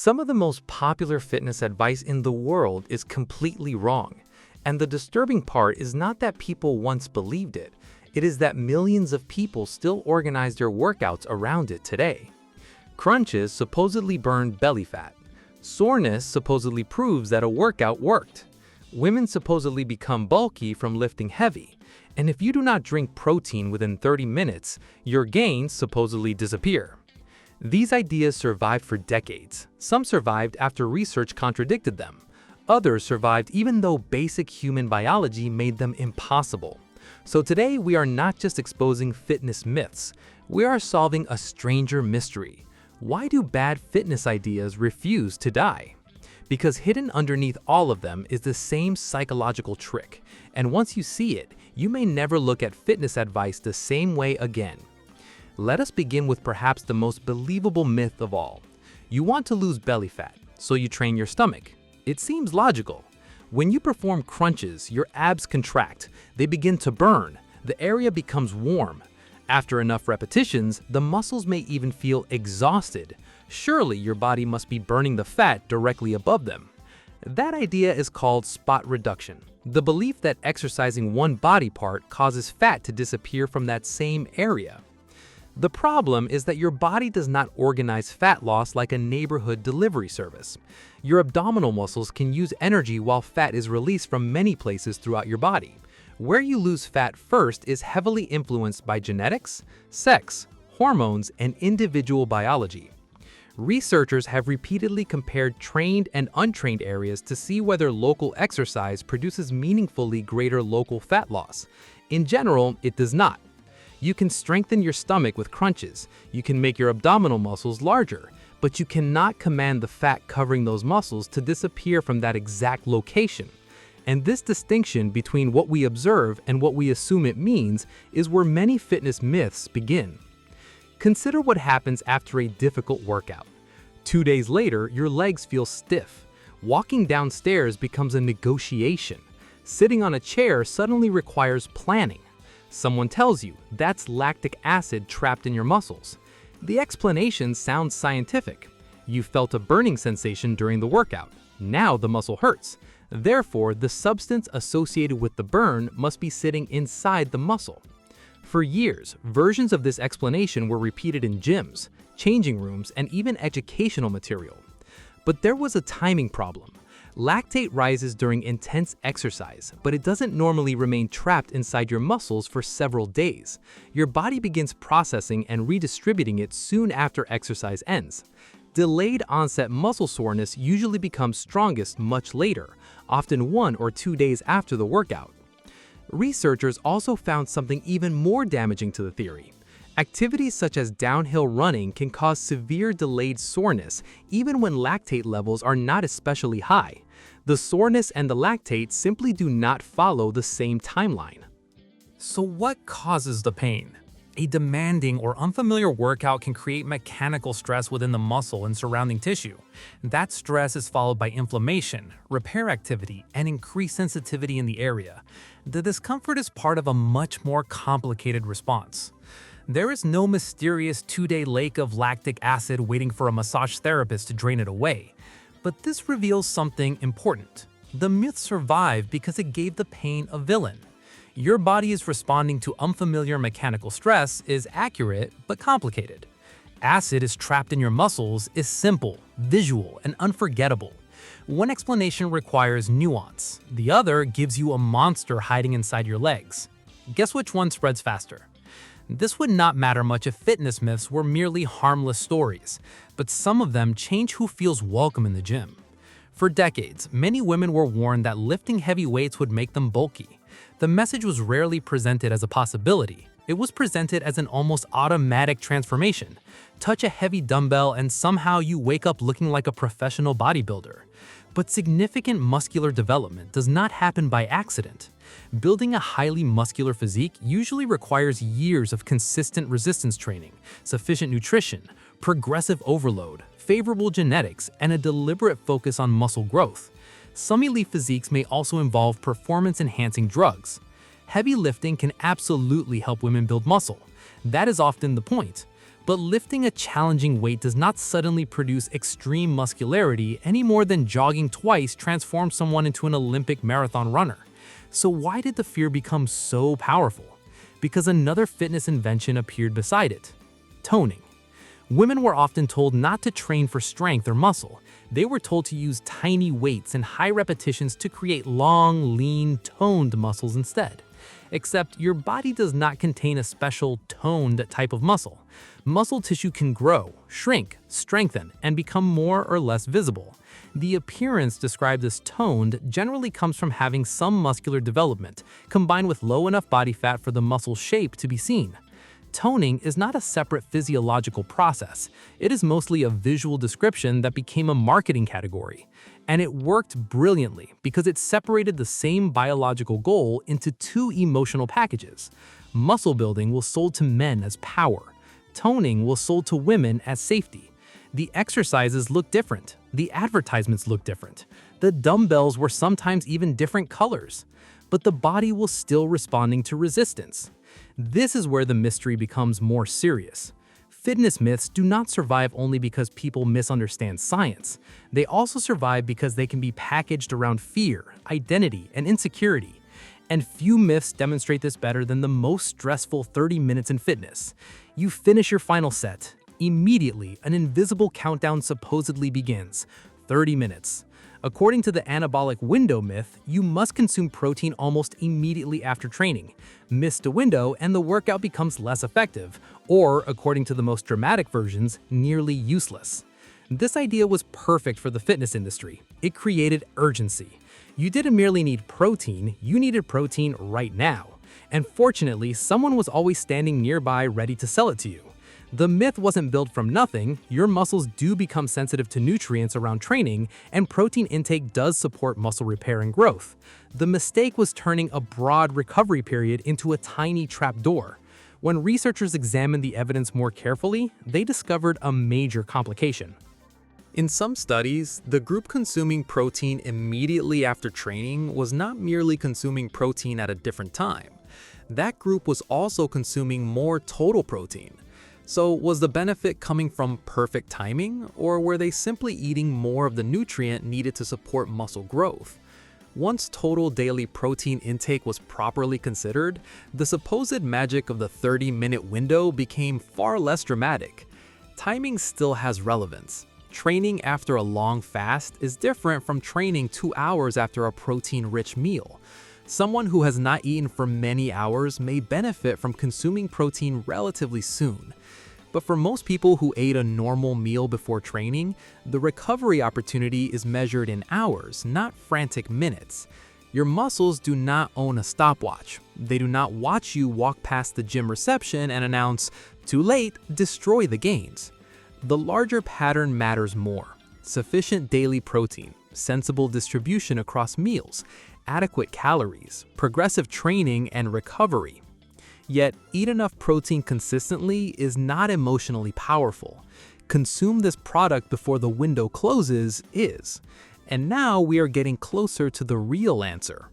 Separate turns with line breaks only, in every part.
Some of the most popular fitness advice in the world is completely wrong. And the disturbing part is not that people once believed it, it is that millions of people still organize their workouts around it today. Crunches supposedly burn belly fat. Soreness supposedly proves that a workout worked. Women supposedly become bulky from lifting heavy. And if you do not drink protein within 30 minutes, your gains supposedly disappear. These ideas survived for decades. Some survived after research contradicted them. Others survived even though basic human biology made them impossible. So today we are not just exposing fitness myths, we are solving a stranger mystery. Why do bad fitness ideas refuse to die? Because hidden underneath all of them is the same psychological trick, and once you see it, you may never look at fitness advice the same way again. Let us begin with perhaps the most believable myth of all. You want to lose belly fat, so you train your stomach. It seems logical. When you perform crunches, your abs contract, they begin to burn, the area becomes warm. After enough repetitions, the muscles may even feel exhausted. Surely your body must be burning the fat directly above them. That idea is called spot reduction, the belief that exercising one body part causes fat to disappear from that same area. The problem is that your body does not organize fat loss like a neighborhood delivery service. Your abdominal muscles can use energy while fat is released from many places throughout your body. Where you lose fat first is heavily influenced by genetics, sex, hormones, and individual biology. Researchers have repeatedly compared trained and untrained areas to see whether local exercise produces meaningfully greater local fat loss. In general, it does not. You can strengthen your stomach with crunches, you can make your abdominal muscles larger, but you cannot command the fat covering those muscles to disappear from that exact location. And this distinction between what we observe and what we assume it means is where many fitness myths begin. Consider what happens after a difficult workout. 2 days later, your legs feel stiff. Walking downstairs becomes a negotiation. Sitting on a chair suddenly requires planning. Someone tells you that's lactic acid trapped in your muscles. The explanation sounds scientific. You felt a burning sensation during the workout. Now the muscle hurts. Therefore, the substance associated with the burn must be sitting inside the muscle. For years, versions of this explanation were repeated in gyms, changing rooms, and even educational material. But there was a timing problem. Lactate rises during intense exercise, but it doesn't normally remain trapped inside your muscles for several days. Your body begins processing and redistributing it soon after exercise ends. Delayed onset muscle soreness usually becomes strongest much later, often 1 or 2 days after the workout. Researchers also found something even more damaging to the theory. Activities such as downhill running can cause severe delayed soreness even when lactate levels are not especially high. The soreness and the lactate simply do not follow the same timeline.
So what causes the pain? A demanding or unfamiliar workout can create mechanical stress within the muscle and surrounding tissue. That stress is followed by inflammation, repair activity, and increased sensitivity in the area. The discomfort is part of a much more complicated response. There is no mysterious 2-day lake of lactic acid waiting for a massage therapist to drain it away. But this reveals something important. The myth survived because it gave the pain a villain. Your body is responding to unfamiliar mechanical stress is accurate but complicated. Acid is trapped in your muscles is simple, visual, and unforgettable. One explanation requires nuance. The other gives you a monster hiding inside your legs. Guess which one spreads faster? This would not matter much if fitness myths were merely harmless stories, but some of them change who feels welcome in the gym. For decades, many women were warned that lifting heavy weights would make them bulky. The message was rarely presented as a possibility. It was presented as an almost automatic transformation. Touch a heavy dumbbell and somehow you wake up looking like a professional bodybuilder. But significant muscular development does not happen by accident. Building a highly muscular physique usually requires years of consistent resistance training, sufficient nutrition, progressive overload, favorable genetics, and a deliberate focus on muscle growth. Some elite physiques may also involve performance-enhancing drugs. Heavy lifting can absolutely help women build muscle. That is often the point. But lifting a challenging weight does not suddenly produce extreme muscularity any more than jogging twice transforms someone into an Olympic marathon runner. So why did the fear become so powerful? Because another fitness invention appeared beside it: toning. Women were often told not to train for strength or muscle. They were told to use tiny weights and high repetitions to create long, lean, toned muscles instead. Except your body does not contain a special toned type of muscle. Muscle tissue can grow, shrink, strengthen, and become more or less visible. The appearance described as toned generally comes from having some muscular development, combined with low enough body fat for the muscle shape to be seen. Toning is not a separate physiological process. It is mostly a visual description that became a marketing category. And it worked brilliantly because it separated the same biological goal into two emotional packages. Muscle building was sold to men as power. Toning was sold to women as safety. The exercises looked different. The advertisements looked different. The dumbbells were sometimes even different colors. But the body was still responding to resistance. This is where the mystery becomes more serious. Fitness myths do not survive only because people misunderstand science. They also survive because they can be packaged around fear, identity, and insecurity. And few myths demonstrate this better than the most stressful 30 minutes in fitness. You finish your final set. Immediately, an invisible countdown supposedly begins. 30 minutes. According to the anabolic window myth, you must consume protein almost immediately after training. Miss the window and the workout becomes less effective, or, according to the most dramatic versions, nearly useless. This idea was perfect for the fitness industry. It created urgency. You didn't merely need protein, you needed protein right now. And fortunately, someone was always standing nearby ready to sell it to you. The myth wasn't built from nothing. Your muscles do become sensitive to nutrients around training, and protein intake does support muscle repair and growth. The mistake was turning a broad recovery period into a tiny trapdoor. When researchers examined the evidence more carefully, they discovered a major complication.
In some studies, the group consuming protein immediately after training was not merely consuming protein at a different time. That group was also consuming more total protein. So was the benefit coming from perfect timing, or were they simply eating more of the nutrient needed to support muscle growth? Once total daily protein intake was properly considered, the supposed magic of the 30-minute window became far less dramatic. Timing still has relevance. Training after a long fast is different from training 2 hours after a protein-rich meal. Someone who has not eaten for many hours may benefit from consuming protein relatively soon. But for most people who ate a normal meal before training, the recovery opportunity is measured in hours, not frantic minutes. Your muscles do not own a stopwatch. They do not watch you walk past the gym reception and announce, "Too late, destroy the gains." The larger pattern matters more. Sufficient daily protein, sensible distribution across meals, adequate calories, progressive training, and recovery. Yet, eat enough protein consistently is not emotionally powerful. Consume this product before the window closes is. And now we are getting closer to the real answer.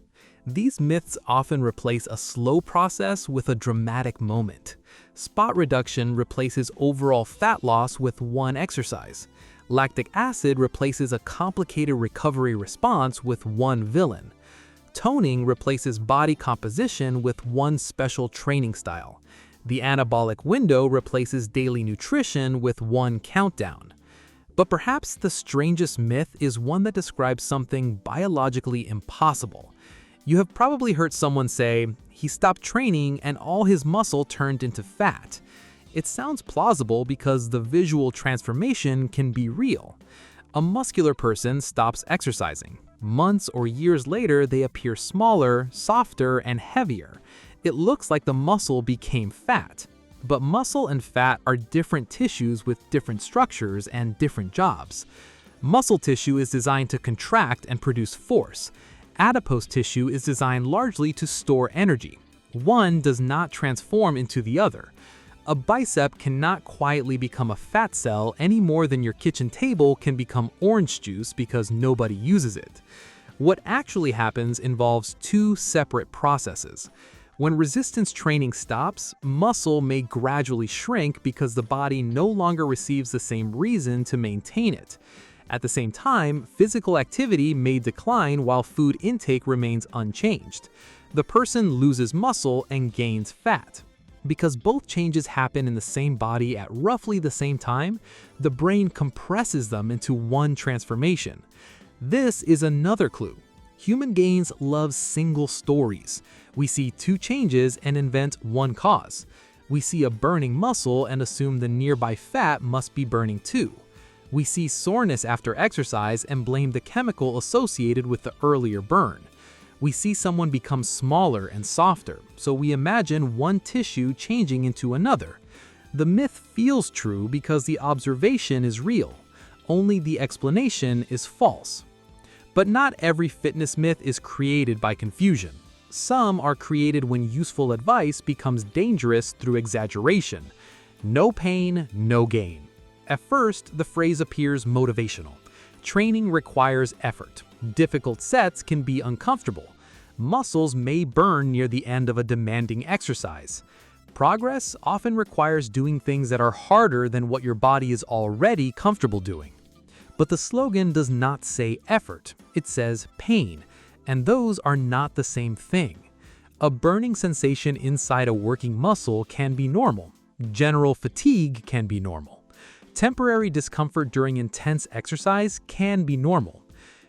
These myths often replace a slow process with a dramatic moment. Spot reduction replaces overall fat loss with one exercise. Lactic acid replaces a complicated recovery response with one villain. Toning replaces body composition with one special training style. The anabolic window replaces daily nutrition with one countdown. But perhaps the strangest myth is one that describes something biologically impossible. You have probably heard someone say, "He stopped training and all his muscle turned into fat." It sounds plausible because the visual transformation can be real. A muscular person stops exercising. Months or years later, they appear smaller, softer, and heavier. It looks like the muscle became fat. But muscle and fat are different tissues with different structures and different jobs. Muscle tissue is designed to contract and produce force. Adipose tissue is designed largely to store energy. One does not transform into the other. A bicep cannot quietly become a fat cell any more than your kitchen table can become orange juice because nobody uses it. What actually happens involves two separate processes.
When resistance training stops, muscle may gradually shrink because the body no longer receives the same reason to maintain it. At the same time, physical activity may decline while food intake remains unchanged. The person loses muscle and gains fat. Because both changes happen in the same body at roughly the same time, the brain compresses them into one transformation. This is another clue. Human gains love single stories. We see two changes and invent one cause. We see a burning muscle and assume the nearby fat must be burning too. We see soreness after exercise and blame the chemical associated with the earlier burn. We see someone become smaller and softer, so we imagine one tissue changing into another. The myth feels true because the observation is real. Only the explanation is false. But not every fitness myth is created by confusion. Some are created when useful advice becomes dangerous through exaggeration. No pain, no gain. At first, the phrase appears motivational. Training requires effort. Difficult sets can be uncomfortable. Muscles may burn near the end of a demanding exercise. Progress often requires doing things that are harder than what your body is already comfortable doing. But the slogan does not say effort, it says pain, and those are not the same thing. A burning sensation inside a working muscle can be normal. General fatigue can be normal. Temporary discomfort during intense exercise can be normal.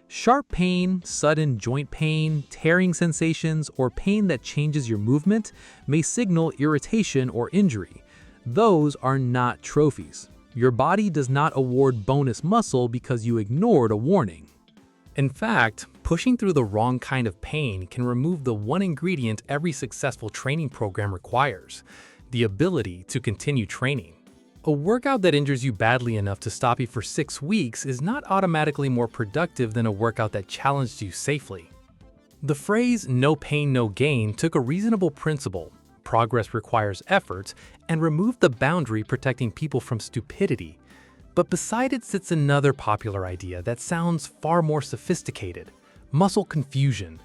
Sharp pain, sudden joint pain, tearing sensations, or pain that changes your movement may signal irritation or injury. Those are not trophies. Your body does not award bonus muscle because you ignored a warning.
In fact, pushing through the wrong kind of pain can remove the one ingredient every successful training program requires: the ability to continue training. A workout that injures you badly enough to stop you for 6 weeks is not automatically more productive than a workout that challenged you safely. The phrase "no pain, no gain" took a reasonable principle, progress requires effort, and removed the boundary protecting people from stupidity. But beside it sits another popular idea that sounds far more sophisticated: muscle confusion.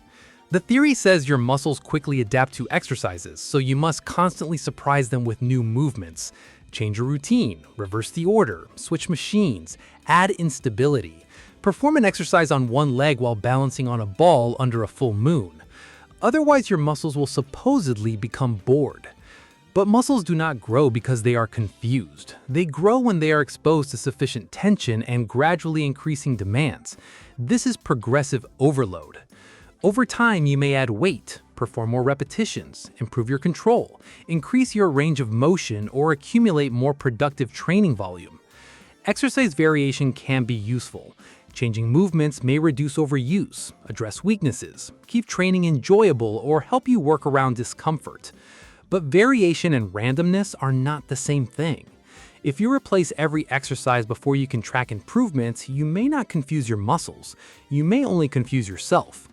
The theory says your muscles quickly adapt to exercises, so you must constantly surprise them with new movements. Change your routine, reverse the order, switch machines, add instability. Perform an exercise on one leg while balancing on a ball under a full moon. Otherwise, your muscles will supposedly become bored. But muscles do not grow because they are confused. They grow when they are exposed to sufficient tension and gradually increasing demands. This is progressive overload. Over time, you may add weight, perform more repetitions, improve your control, increase your range of motion, or accumulate more productive training volume. Exercise variation can be useful. Changing movements may reduce overuse, address weaknesses, keep training enjoyable, or help you work around discomfort. But variation and randomness are not the same thing. If you replace every exercise before you can track improvements, you may not confuse your muscles. You may only confuse yourself.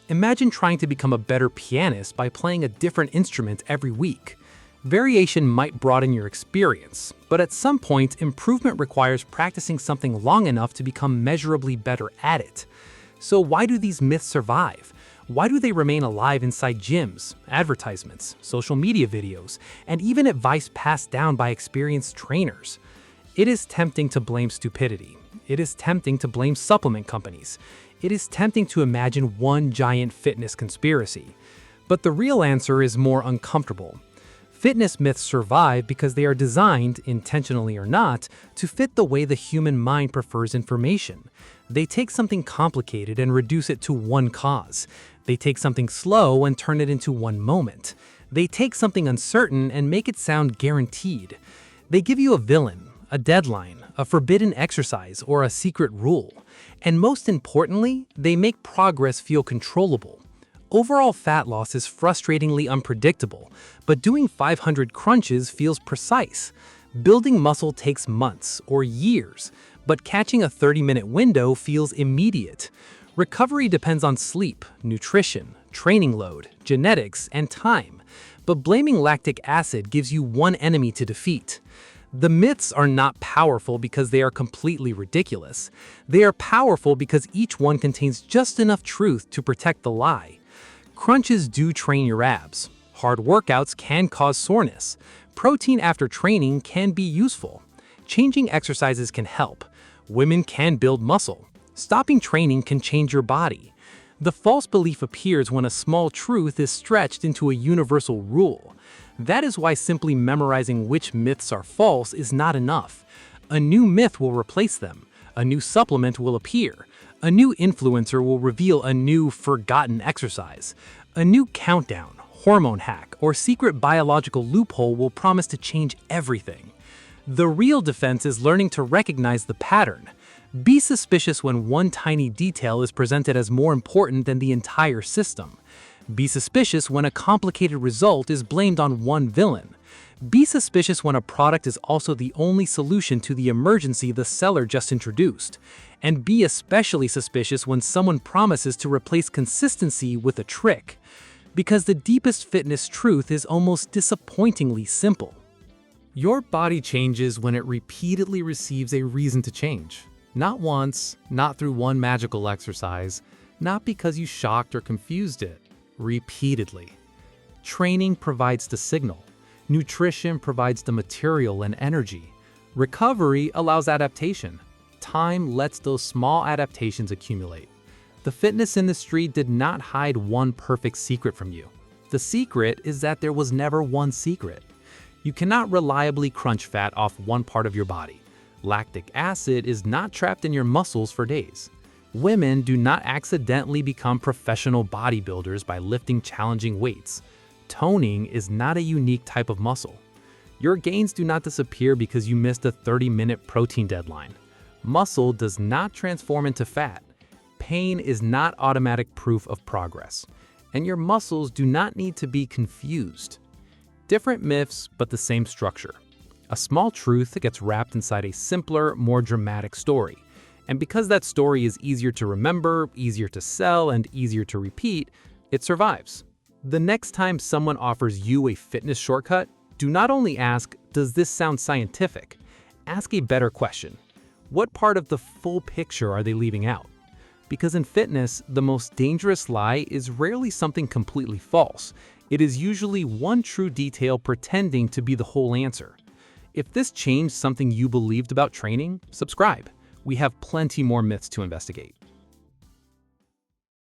Imagine trying to become a better pianist by playing a different instrument every week. Variation might broaden your experience, but at some point, improvement requires practicing something long enough to become measurably better at it. So why do these myths survive? Why do they remain alive inside gyms, advertisements, social media videos, and even advice passed down by experienced trainers? It is tempting to blame stupidity. It is tempting to blame supplement companies. It is tempting to imagine one giant fitness conspiracy. But the real answer is more uncomfortable. Fitness myths survive because they are designed, intentionally or not, to fit the way the human mind prefers information. They take something complicated and reduce it to one cause. They take something slow and turn it into one moment. They take something uncertain and make it sound guaranteed. They give you a villain, a deadline, a forbidden exercise, or a secret rule. And most importantly, they make progress feel controllable. Overall fat loss is frustratingly unpredictable, but doing 500 crunches feels precise. Building muscle takes months or years, but catching a 30-minute window feels immediate. Recovery depends on sleep, nutrition, training load, genetics, and time. But blaming lactic acid gives you one enemy to defeat. The myths are not powerful because they are completely ridiculous. They are powerful because each one contains just enough truth to protect the lie. Crunches do train your abs. Hard workouts can cause soreness. Protein after training can be useful. Changing exercises can help. Women can build muscle. Stopping training can change your body. The false belief appears when a small truth is stretched into a universal rule. That is why simply memorizing which myths are false is not enough. A new myth will replace them. A new supplement will appear. A new influencer will reveal a new forgotten exercise. A new countdown, hormone hack, or secret biological loophole will promise to change everything. The real defense is learning to recognize the pattern. Be suspicious when one tiny detail is presented as more important than the entire system. Be suspicious when a complicated result is blamed on one villain. Be suspicious when a product is also the only solution to the emergency the seller just introduced. And be especially suspicious when someone promises to replace consistency with a trick. Because the deepest fitness truth is almost disappointingly simple. Your body changes when it repeatedly receives a reason to change. Not once, not through one magical exercise, not because you shocked or confused it. Repeatedly. Training provides the signal. Nutrition provides the material and energy. Recovery allows adaptation. Time lets those small adaptations accumulate. The fitness industry did not hide one perfect secret from you. The secret is that there was never one secret. You cannot reliably crunch fat off one part of your body. Lactic acid is not trapped in your muscles for days. Women do not accidentally become professional bodybuilders by lifting challenging weights. Toning is not a unique type of muscle. Your gains do not disappear because you missed a 30-minute protein deadline. Muscle does not transform into fat. Pain is not automatic proof of progress. And your muscles do not need to be confused. Different myths, but the same structure. A small truth that gets wrapped inside a simpler, more dramatic story. And because that story is easier to remember, easier to sell, and easier to repeat, it survives. The next time someone offers you a fitness shortcut, do not only ask, "Does this sound scientific?" Ask a better question. What part of the full picture are they leaving out? Because in fitness, the most dangerous lie is rarely something completely false. It is usually one true detail pretending to be the whole answer. If this changed something you believed about training, subscribe. We have plenty more myths to investigate.